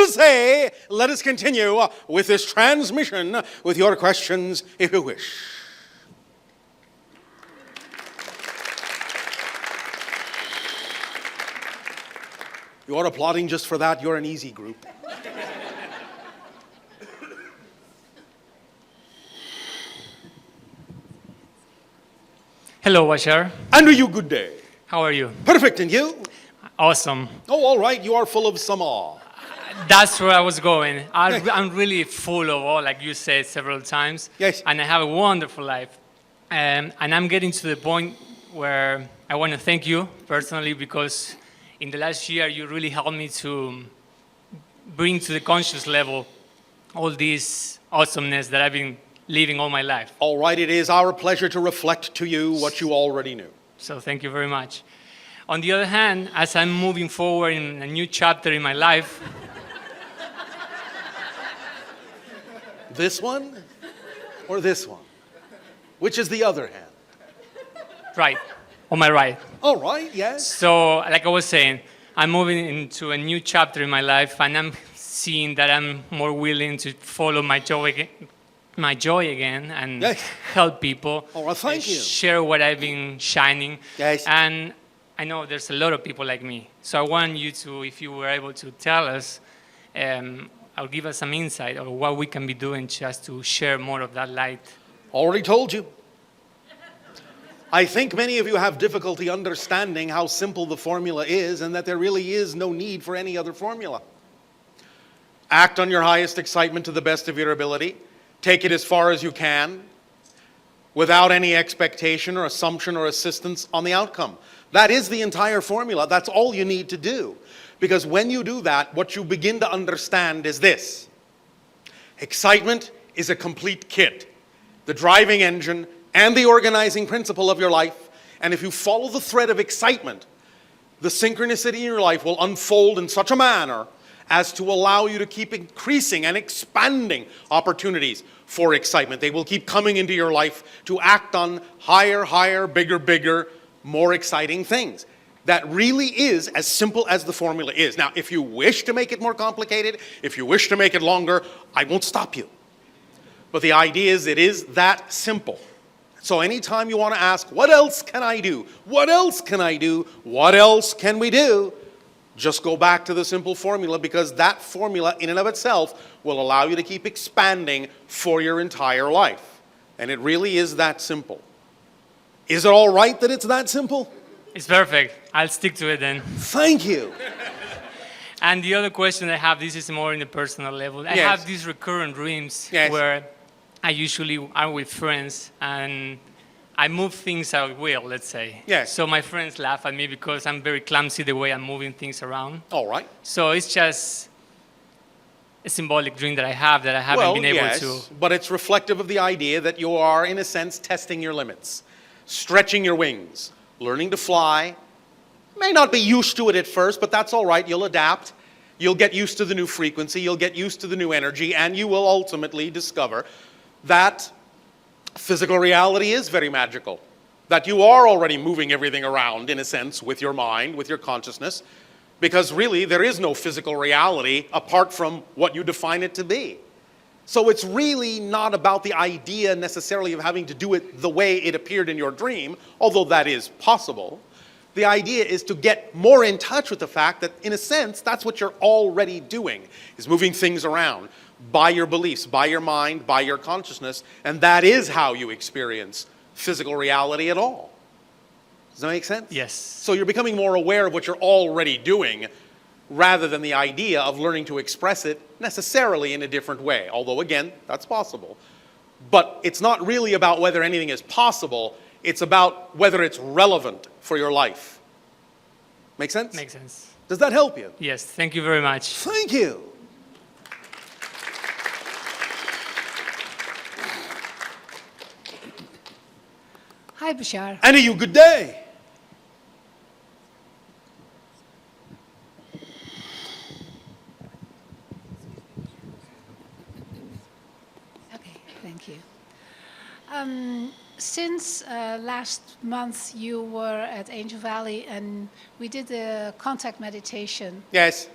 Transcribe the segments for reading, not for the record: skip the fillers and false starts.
to say, let us continue with this transmission with your questions, if you wish. You are applauding just for that. You're an easy group. Hello, Bashar. And you good day. How are you? Perfect, and you? Awesome. Oh, all right. You are full of some awe. That's where I was going. I'm really full of all, like you said several times. Yes. And I have a wonderful life. And I'm getting to the point where I want to thank you personally, because in the last year you really helped me to bring to the conscious level all this awesomeness that I've been living all my life. All right, it is our pleasure to reflect to you what you already knew. So thank you very much. On the other hand, as I'm moving forward in a new chapter in my life, This one or this one? Which is the other hand? right, on my right. All right, yes. So, like I was saying, I'm moving into a new chapter in my life, and I'm seeing that I'm more willing to follow my joy again, and Yes. help people. Oh, well, thank you. Share what I've been shining. Yes. And I know there's a lot of people like me. So I want you to, if you were able to tell us, or give us some insight of what we can be doing just to share more of that light. Already told you. I think many of you have difficulty understanding how simple the formula is, and that there really is no need for any other formula. Act on your highest excitement to the best of your ability. Take it as far as you can, without any expectation or assumption or assistance on the outcome. That is the entire formula. That's all you need to do. Because when you do that, what you begin to understand is this. Excitement is a complete kit, the driving engine and the organizing principle of your life. And if you follow the thread of excitement, the synchronicity in your life will unfold in such a manner as to allow you to keep increasing and expanding opportunities for excitement. They will keep coming into your life to act on higher, bigger, more exciting things. That really is as simple as the formula is. Now, if you wish to make it more complicated, if you wish to make it longer, I won't stop you. But the idea is it is that simple. So anytime you want to ask, what else can I do? What else can I do? What else can we do? Just go back to the simple formula, because that formula in and of itself will allow you to keep expanding for your entire life. And it really is that simple. Is it all right that it's that simple? It's perfect. I'll stick to it then. Thank you. And the other question I have, this is more in the personal level. I Yes. have these recurrent dreams Yes. where I usually are with friends and I move things at will, let's say. Yes. So my friends laugh at me because I'm very clumsy the way I'm moving things around. All right. So it's just a symbolic dream that I have that I haven't been able to. But it's reflective of the idea that you are, in a sense, testing your limits, stretching your wings, learning to fly. May not be used to it at first, but that's all right. You'll adapt. You'll get used to the new frequency. You'll get used to the new energy, and you will ultimately discover that physical reality is very magical, that you are already moving everything around, in a sense, with your mind, with your consciousness, because really there is no physical reality apart from what you define it to be. So it's really not about the idea necessarily of having to do it the way it appeared in your dream, although that is possible. The idea is to get more in touch with the fact that, in a sense, that's what you're already doing, is moving things around by your beliefs, by your mind, by your consciousness, and that is how you experience physical reality at all. Does that make sense? Yes. So you're becoming more aware of what you're already doing, rather than the idea of learning to express it necessarily in a different way. Although, again, that's possible. But it's not really about whether anything is possible, it's about whether it's relevant for your life. Make sense? Makes sense. Does that help you? Yes, thank you very much. Thank you. Hi, Bashar. And you, good day. Okay, thank you. Since last month you were at Angel Valley and we did the contact meditation. Yes.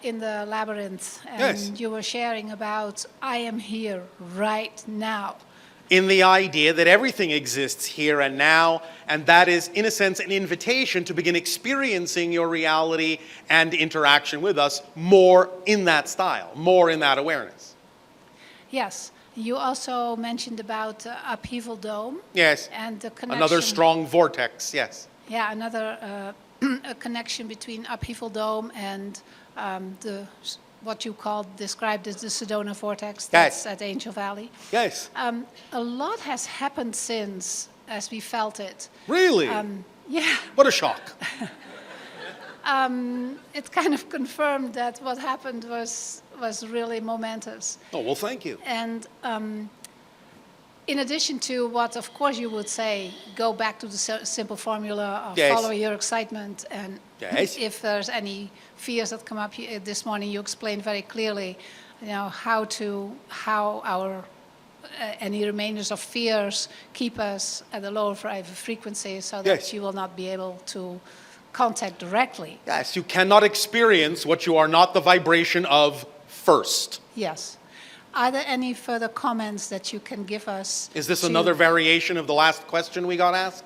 in the labyrinth, and Yes. you were sharing about I am here right now. In the idea that everything exists here and now, and that is, in a sense, an invitation to begin experiencing your reality and interaction with us more in that style, more in that awareness. Yes. You also mentioned about Upheaval Dome. Yes. And the connection. Another strong vortex, yes. Yeah, another a connection between Upheaval Dome and what you described as the Sedona vortex that's at Angel Valley. Yes. A lot has happened since, as we felt it. Really? Yeah, What a shock. it kind of confirmed that what happened was really momentous. Oh, well, thank you. And in addition to what, of course, you would say, go back to the simple formula of Yes. follow your excitement. And Yes. if there's any fears that come up this morning, you explained very clearly, how our any remainders of fears keep us at a lower frequency, so that Yes. you will not be able to contact directly. Yes, you cannot experience what you are not the vibration of first. Yes. Are there any further comments that you can give us? Is this to- another variation of the last question we got asked?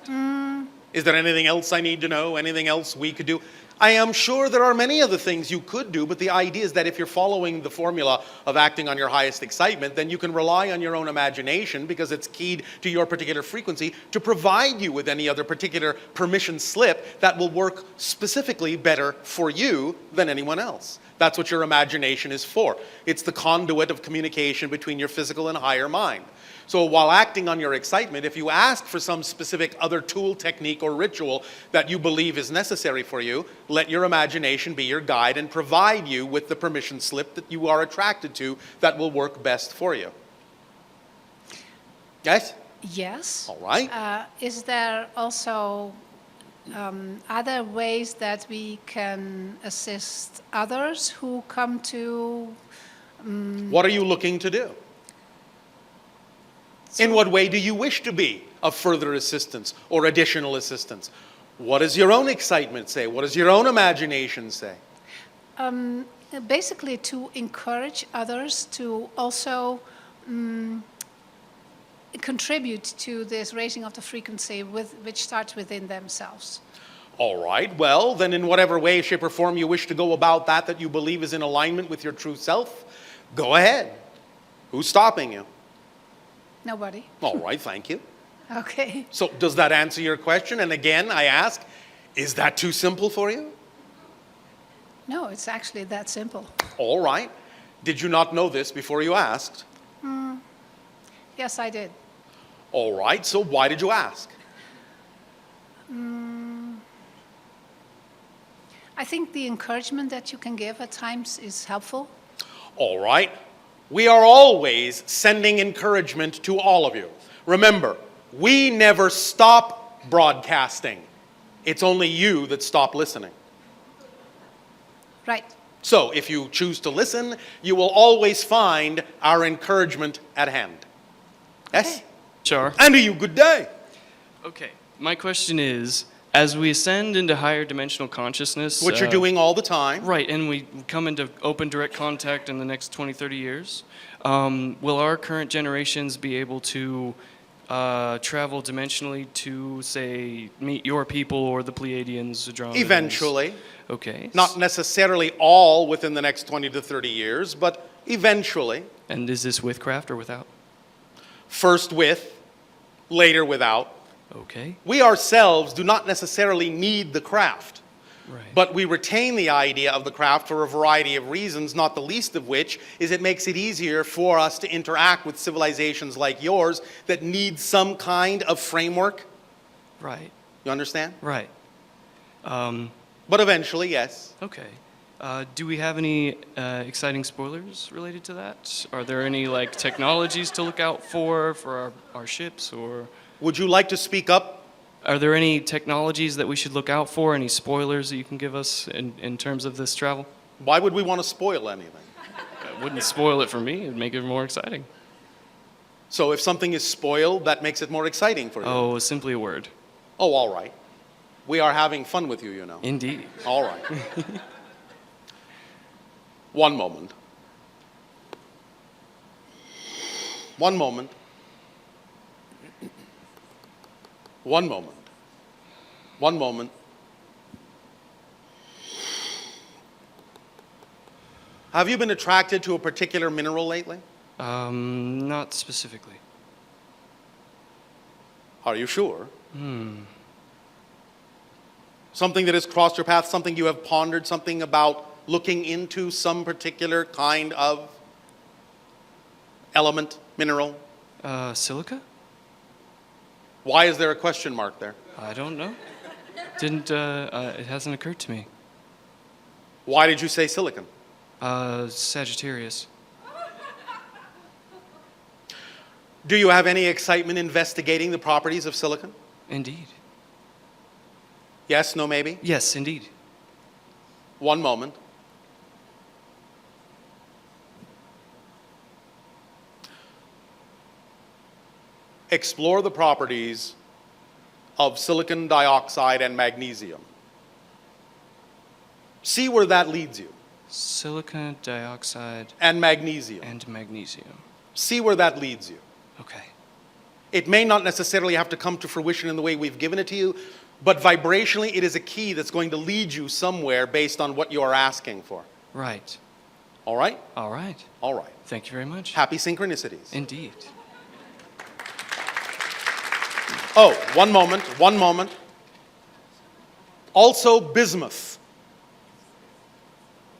Is there anything else I need to know? Anything else we could do? I am sure there are many other things you could do, but the idea is that if you're following the formula of acting on your highest excitement, then you can rely on your own imagination, because it's keyed to your particular frequency, to provide you with any other particular permission slip that will work specifically better for you than anyone else. That's what your imagination is for. It's the conduit of communication between your physical and higher mind. So while acting on your excitement, if you ask for some specific other tool, technique, or ritual that you believe is necessary for you, let your imagination be your guide and provide you with the permission slip that you are attracted to that will work best for you. Yes? Yes. All right. Is there also other ways that we can assist others who come to? What are you looking to do? In what way do you wish to be of further assistance or additional assistance? What does your own excitement say? What does your own imagination say? Basically, to encourage others to also contribute to this raising of the frequency which starts within themselves. All right, well, then in whatever way, shape, or form you wish to go about that you believe is in alignment with your true self, go ahead. Who's stopping you? Nobody. All right, thank you. Okay. So does that answer your question? And again, I ask, is that too simple for you? No, it's actually that simple. All right. Did you not know this before you asked? Yes, I did. All right, so why did you ask? I think the encouragement that you can give at times is helpful. All right. We are always sending encouragement to all of you. Remember, we never stop broadcasting. It's only you that stop listening. Right. So if you choose to listen, you will always find our encouragement at hand. Yes? Okay. Sure. And to you, good day. Okay. My question is, as we ascend into higher dimensional consciousness... Which you're doing all the time. Right, and we come into open direct contact in the next 20, 30 years, will our current generations be able to travel dimensionally to, say, meet your people or the Pleiadians, Andromedans? Eventually. Okay. Not necessarily all within the next 20 to 30 years, but eventually. And is this with craft or without? First with, later without. Okay. We ourselves do not necessarily need the craft, Right. but we retain the idea of the craft for a variety of reasons, not the least of which is it makes it easier for us to interact with civilizations like yours that need some kind of framework. Right. You understand? Right. But eventually, yes. Okay. Do we have any exciting spoilers related to that? Are there any technologies to look out for our ships, or Would you like to speak up? are there any technologies that we should look out for? Any spoilers that you can give us in terms of this travel? Why would we want to spoil anything? It wouldn't spoil it for me. It'd make it more exciting. So if something is spoiled, that makes it more exciting for you. Oh, simply a word. Oh, all right. We are having fun with you, you know. Indeed. All right. One moment. One moment. One moment. One moment. Have you been attracted to a particular mineral lately? Not specifically. Are you sure? Something that has crossed your path, something you have pondered, something about looking into some particular kind of element, mineral? Silica? Why is there a question mark there? I don't know. It hasn't occurred to me. Why did you say silicon? Sagittarius. Do you have any excitement investigating the properties of silicon? Indeed. Yes, no, maybe? Yes, indeed. One moment. Explore the properties of silicon dioxide and magnesium. See where that leads you. Silicon dioxide And magnesium. and magnesium. See where that leads you. Okay. It may not necessarily have to come to fruition in the way we've given it to you, but vibrationally it is a key that's going to lead you somewhere based on what you're asking for. Right. All right? All right. All right. Thank you very much. Happy synchronicities. Indeed. Oh, one moment, one moment. Also bismuth.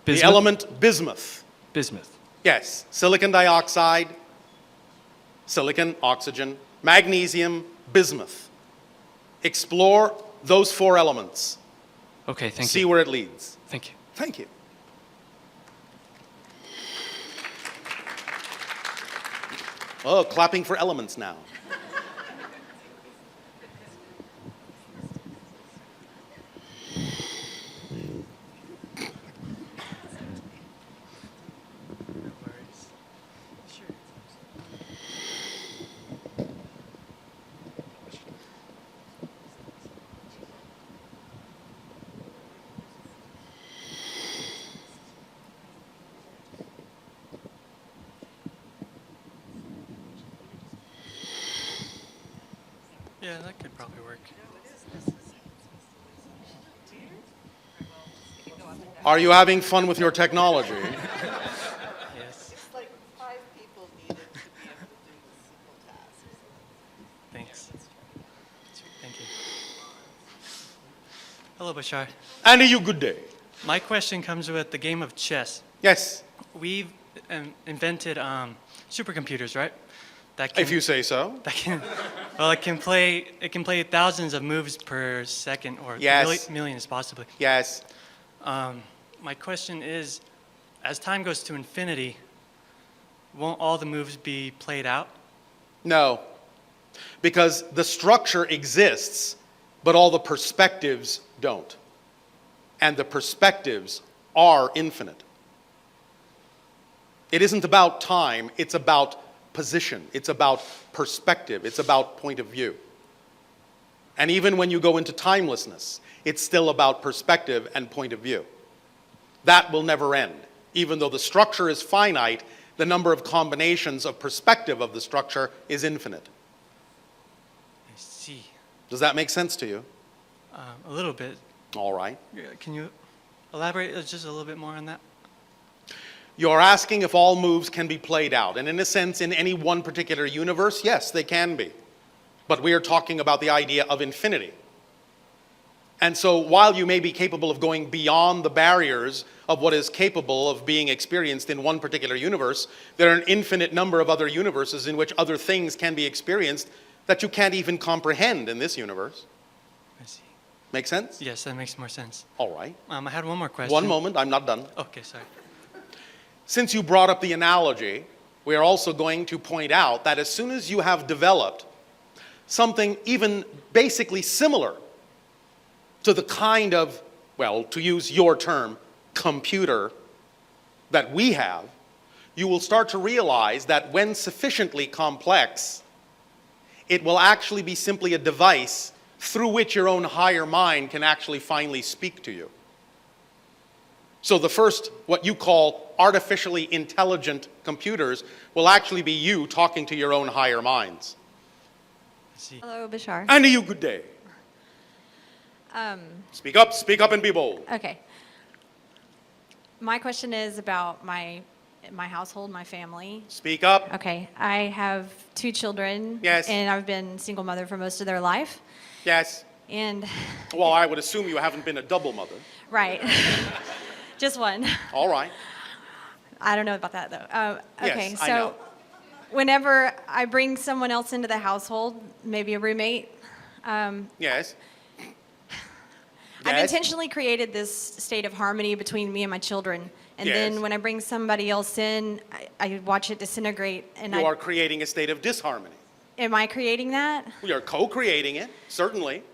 Bismuth? The element bismuth. Bismuth. Yes, silicon dioxide, silicon, oxygen, magnesium, bismuth. Explore those four elements. Okay, thank See you. where it leads. Thank you. Thank you. Oh, clapping for elements now. Yeah, that could probably work. Are you having fun with your technology? Yes. Just like 5 people needed to be able to do this simple task. Thanks. Thank you. Hello, Bashar. Andy, you good day. My question comes with the game of chess. Yes, We've invented supercomputers, right? That if you say so. that can, well, it can play thousands of moves per second, or Yes. millions possibly. Yes. My question is, as time goes to infinity, won't all the moves be played out? No. Because the structure exists, but all the perspectives don't. And the perspectives are infinite. It isn't about time, it's about position, it's about perspective, it's about point of view. And even when you go into timelessness, it's still about perspective and point of view. That will never end. Even though the structure is finite, the number of combinations of perspective of the structure is infinite. I see. Does that make sense to you? A little bit. All right. Can you elaborate just a little bit more on that? You're asking if all moves can be played out. And in a sense, in any one particular universe, yes, they can be. But we are talking about the idea of infinity. And so while you may be capable of going beyond the barriers of what is capable of being experienced in one particular universe, there are an infinite number of other universes in which other things can be experienced that you can't even comprehend in this universe. I see. Make sense? Yes, that makes more sense. All right. I had one more question. One moment, I'm not done. Okay, sorry. Since you brought up the analogy, we are also going to point out that as soon as you have developed something even basically similar to the kind of, well, to use your term, computer that we have, you will start to realize that when sufficiently complex, it will actually be simply a device through which your own higher mind can actually finally speak to you. So the first, what you call artificially intelligent computers, will actually be you talking to your own higher minds. Hello, Bashar. And to you, good day. Speak up and be bold. Okay. My question is about my household, my family. Speak up. Okay, I have 2 children. Yes. And I've been single mother for most of their life. Yes. And, Well, I would assume you haven't been a double mother. right, just one. All right. I don't know about that though. Okay, Yes, so I know. whenever I bring someone else into the household, maybe a roommate, Yes. I've Yes. intentionally created this state of harmony between me and my children. And Yes. then when I bring somebody else in, I watch it disintegrate. And You are creating a state of disharmony. am I creating that? We are co-creating it, certainly.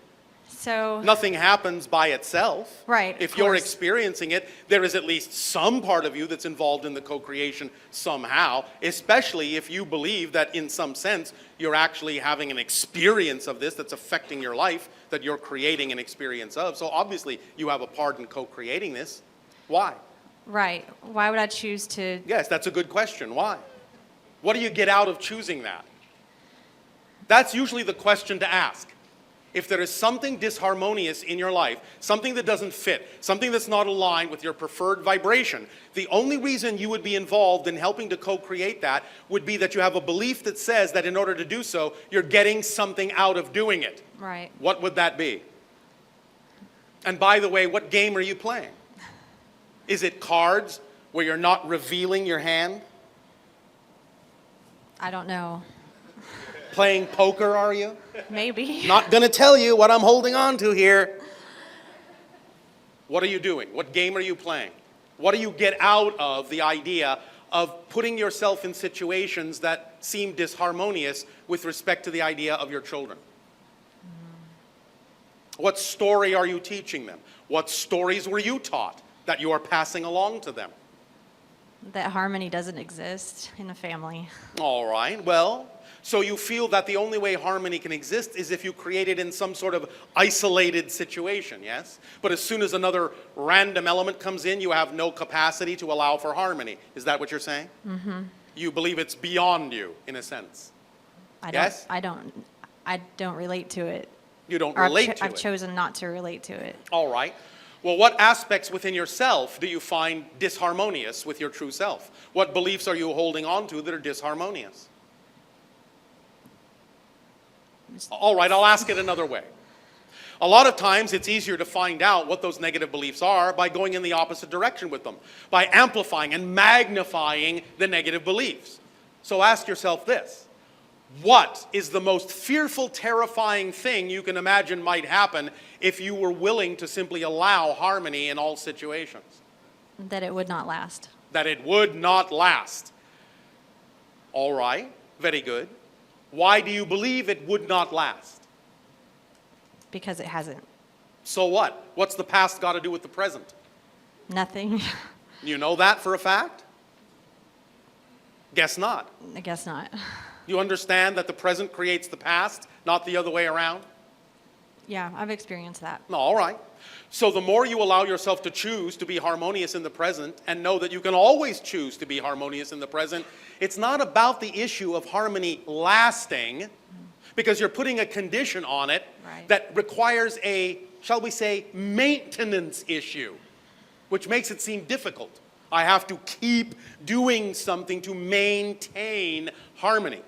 So, Nothing happens by itself. Right, If of you're course. experiencing it, there is at least some part of you that's involved in the co-creation somehow, especially if you believe that in some sense you're actually having an experience of this that's affecting your life, that you're creating an experience of. So obviously you have a part in co-creating this. Why? right, why would I choose to? Yes, that's a good question. Why? What do you get out of choosing that? That's usually the question to ask. If there is something disharmonious in your life, something that doesn't fit, something that's not aligned with your preferred vibration, the only reason you would be involved in helping to co-create that would be that you have a belief that says that in order to do so, you're getting something out of doing it. Right. What would that be? And by the way, what game are you playing? Is it cards where you're not revealing your hand? I don't know. Playing poker, are you? Maybe. Not gonna tell you what I'm holding on to here. What are you doing? What game are you playing? What do you get out of the idea of putting yourself in situations that seem disharmonious with respect to the idea of your children? What story are you teaching them? What stories were you taught that you are passing along to them? That harmony doesn't exist in a family. All right, well, so you feel that the only way harmony can exist is if you create it in some sort of isolated situation, yes? But as soon as another random element comes in, you have no capacity to allow for harmony. Is that what you're saying? Mm-hmm. You believe it's beyond you, in a sense. Yes? I don't relate to it. You don't Or relate to I've it. chosen not to relate to it. All right. Well, what aspects within yourself do you find disharmonious with your true self? What beliefs are you holding on to that are disharmonious? All right, I'll ask it another way. A lot of times it's easier to find out what those negative beliefs are by going in the opposite direction with them, by amplifying and magnifying the negative beliefs. So ask yourself this: what is the most fearful, terrifying thing you can imagine might happen if you were willing to simply allow harmony in all situations? That it would not last. That it would not last. All right, very good. Why do you believe it would not last? Because it hasn't. So what? What's the past got to do with the present? Nothing. You know that for a fact? Guess not. I guess not. You understand that the present creates the past, not the other way around? Yeah, I've experienced that. No, all right. So the more you allow yourself to choose to be harmonious in the present and know that you can always choose to be harmonious in the present, it's not about the issue of harmony lasting, because you're putting a condition on it Right. that requires a, shall we say, maintenance issue, which makes it seem difficult. I have to keep doing something to maintain harmony.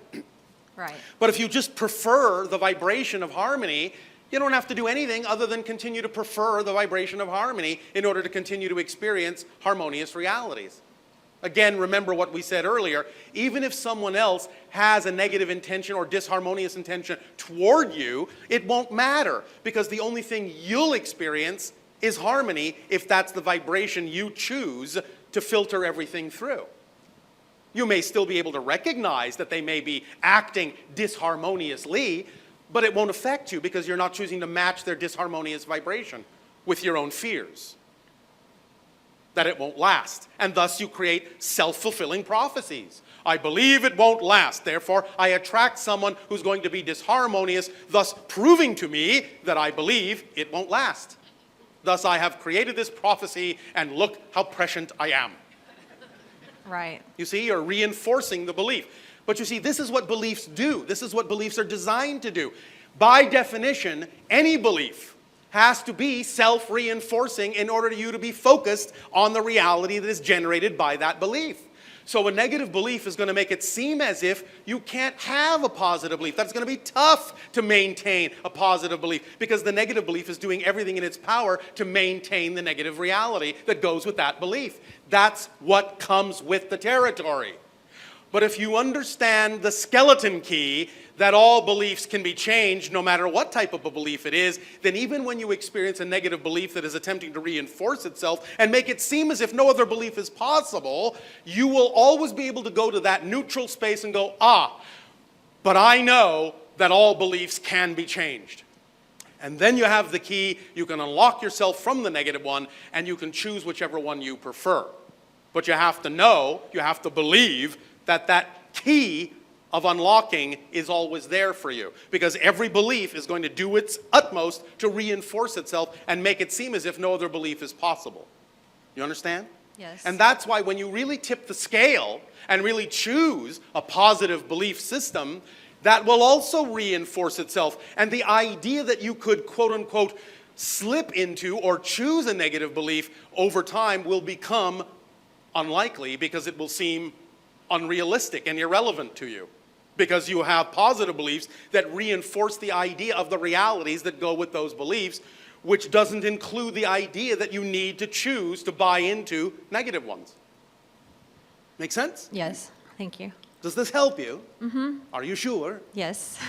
Right. But if you just prefer the vibration of harmony, you don't have to do anything other than continue to prefer the vibration of harmony in order to continue to experience harmonious realities. Again, remember what we said earlier. Even if someone else has a negative intention or disharmonious intention toward you, it won't matter, because the only thing you'll experience is harmony if that's the vibration you choose to filter everything through. You may still be able to recognize that they may be acting disharmoniously, but it won't affect you because you're not choosing to match their disharmonious vibration with your own fears. That it won't last. And thus you create self-fulfilling prophecies. I believe it won't last, therefore I attract someone who's going to be disharmonious, thus proving to me that I believe it won't last. Thus I have created this prophecy, and look how prescient I am. Right. You see, you're reinforcing the belief. But you see, this is what beliefs do. This is what beliefs are designed to do. By definition, any belief has to be self-reinforcing in order for you to be focused on the reality that is generated by that belief. So a negative belief is going to make it seem as if you can't have a positive belief. That's going to be tough to maintain a positive belief because the negative belief is doing everything in its power to maintain the negative reality that goes with that belief. That's what comes with the territory. But if you understand the skeleton key, that all beliefs can be changed no matter what type of a belief it is, then even when you experience a negative belief that is attempting to reinforce itself and make it seem as if no other belief is possible, you will always be able to go to that neutral space and go, but I know that all beliefs can be changed. And then you have the key, you can unlock yourself from the negative one, and you can choose whichever one you prefer. But you have to know, you have to believe that that key of unlocking is always there for you. Because every belief is going to do its utmost to reinforce itself and make it seem as if no other belief is possible. You understand? Yes. And that's why when you really tip the scale and really choose a positive belief system, that will also reinforce itself. And the idea that you could, quote unquote, slip into or choose a negative belief over time will become unlikely because it will seem unrealistic and irrelevant to you. Because you have positive beliefs that reinforce the idea of the realities that go with those beliefs, which doesn't include the idea that you need to choose to buy into negative ones. Make sense? Yes. Thank you. Does this help you? Mm-hmm. Are you sure? Yes.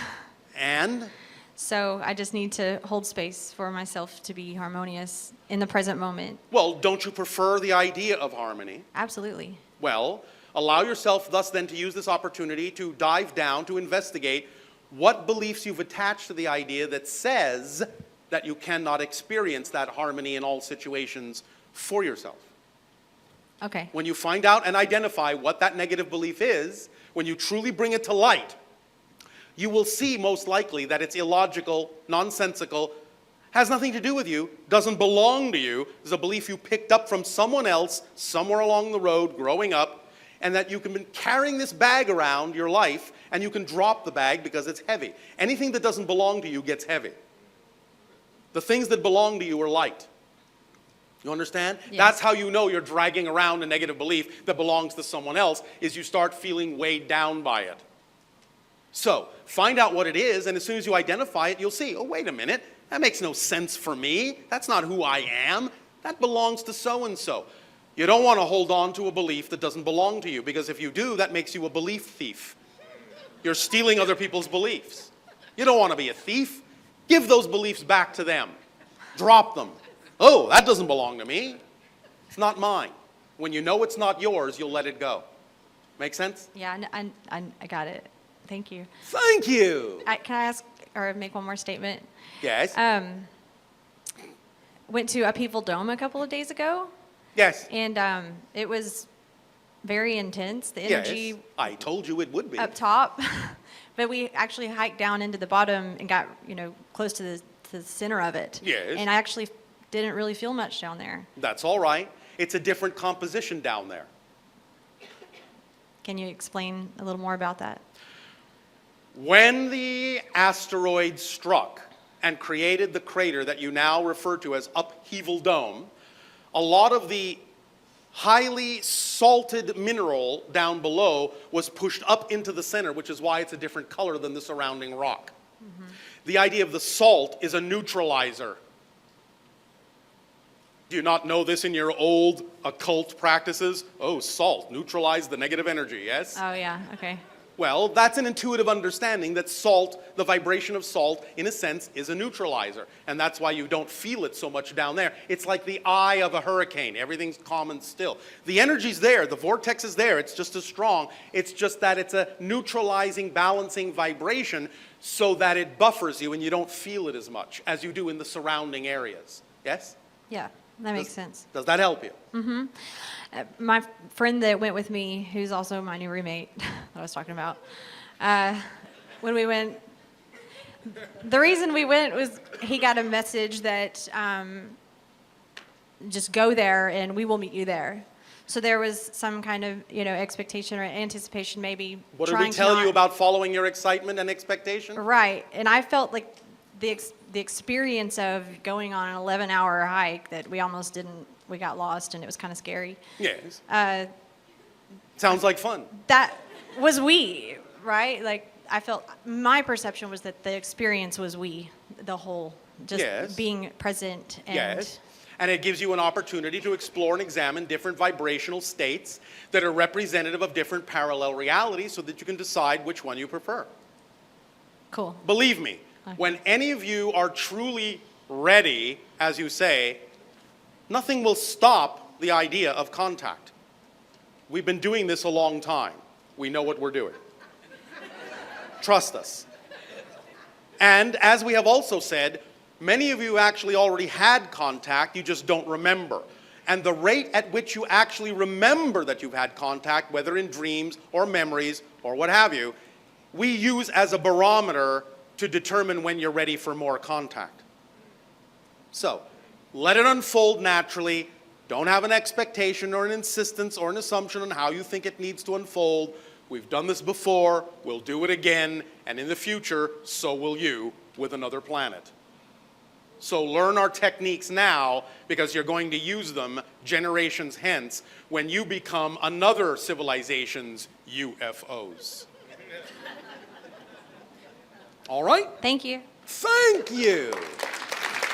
And? So I just need to hold space for myself to be harmonious in the present moment. Well, don't you prefer the idea of harmony? Absolutely. Well, allow yourself thus then to use this opportunity to dive down, to investigate what beliefs you've attached to the idea that says that you cannot experience that harmony in all situations for yourself. Okay. When you find out and identify what that negative belief is, when you truly bring it to light, you will see most likely that it's illogical, nonsensical, has nothing to do with you, doesn't belong to you, is a belief you picked up from someone else somewhere along the road growing up, and that you can be carrying this bag around your life and you can drop the bag because it's heavy. Anything that doesn't belong to you gets heavy. The things that belong to you are light. You understand? Yes. That's how you know you're dragging around a negative belief that belongs to someone else, is you start feeling weighed down by it. So, find out what it is, and as soon as you identify it, you'll see, oh, wait a minute, that makes no sense for me. That's not who I am. That belongs to so-and-so. You don't want to hold on to a belief that doesn't belong to you, because if you do, that makes you a belief thief. You're stealing other people's beliefs. You don't want to be a thief. Give those beliefs back to them. Drop them. Oh, that doesn't belong to me. It's not mine. When you know it's not yours, you'll let it go. Make sense? Yeah, I got it. Thank you. Thank you. Can I ask or make one more statement? Yes. Went to Upheaval Dome a couple of days ago, Yes. and it was very intense. The energy Yes. I told you it would be. up top, but we actually hiked down into the bottom and got close to the center of it. Yes. And I actually didn't really feel much down there. That's all right. It's a different composition down there. Can you explain a little more about that? When the asteroid struck and created the crater that you now refer to as Upheaval Dome, a lot of the highly salted mineral down below was pushed up into the center, which is why it's a different color than the surrounding rock. Mm-hmm. The idea of the salt is a neutralizer. Do you not know this in your old occult practices? Oh, salt, neutralize the negative energy, yes? Oh, yeah, okay. Well, that's an intuitive understanding that salt, the vibration of salt, in a sense, is a neutralizer. And that's why you don't feel it so much down there. It's like the eye of a hurricane. Everything's calm and still. The energy's there. The vortex is there. It's just as strong. It's just that it's a neutralizing, balancing vibration so that it buffers you and you don't feel it as much as you do in the surrounding areas. Yes? Yeah, that makes sense. Does that help you? My friend that went with me, who's also my new roommate that I was talking about, when we went, the reason we went was he got a message that just go there and we will meet you there. So there was some kind of, expectation or anticipation maybe. What did we trying to tell you not- about following your excitement and expectation? Right. And I felt like the experience of going on an 11-hour hike that we almost didn't, we got lost and it was kind of scary. Yes. Uh, Sounds like fun. that was we, right? Like I felt, my perception was that the experience was we, the whole, just Yes. being present and Yes. And it gives you an opportunity to explore and examine different vibrational states that are representative of different parallel realities so that you can decide which one you prefer. cool. Believe me, when any of you are truly ready, as you say, nothing will stop the idea of contact. We've been doing this a long time. We know what we're doing. Trust us. And as we have also said, many of you actually already had contact, you just don't remember. And the rate at which you actually remember that you've had contact, whether in dreams or memories or what have you, we use as a barometer to determine when you're ready for more contact. So, let it unfold naturally. Don't have an expectation or an insistence or an assumption on how you think it needs to unfold. We've done this before, we'll do it again, and in the future, so will you with another planet. So learn our techniques now because you're going to use them generations hence when you become another civilization's UFOs. All right? Thank you. Thank you.